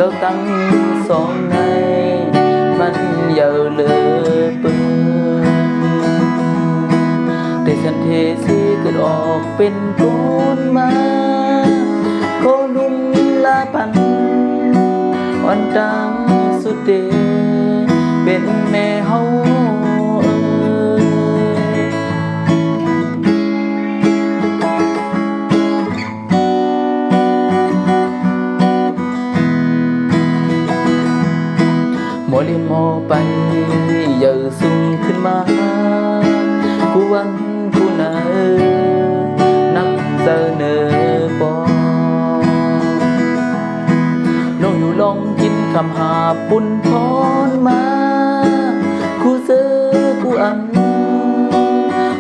dẫu tăng xóm nàyมันgiờ lỡปืนแต่ฉันเทสิเกิดออกเป็นโกนมาโกนุ่มลาพันอ่อนดังสุดเดเป็นแม่เฮาหมอเรียนหมอไปอย่าสุ่มขึ้นมากูวันกูหนานักเจอเนอปอน้องอยู่ลองกินคำหาปุ่นทอนมากูเจอกูอัน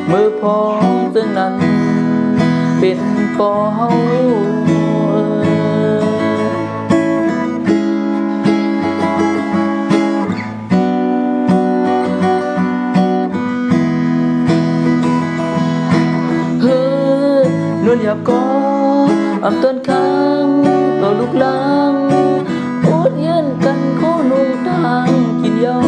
เมื่อพอซึ่งนั้นเป็นปอเฮานวลหยาบก็อำต้นค้างต่อลูกหลังพูดเย็นกันเขานุ่งทางกินเยา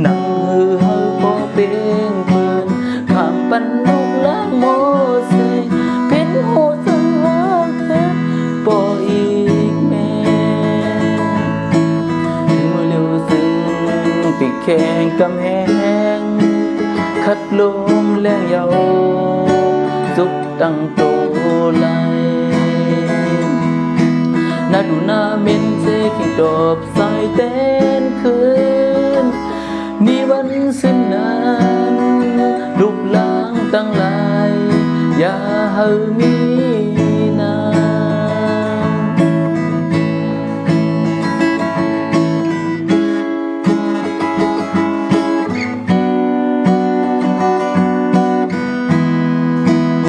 นั่งหือเฮาพอเป็นเพื่อนข้ามปันลูกหลังโมเสยเป็นโหสังหารเธอปออีกแม่เมื่อเร็วซึ้งปีกแข็งกำแหงคัดลมแรงเยาสุกตั้งโตไหลน่าดูน่าเม็นเสกแข่งดอบสายเต้นคืนนี่วันสิ้นนั้นลูกหลางตั้งหลายอย่าให้มี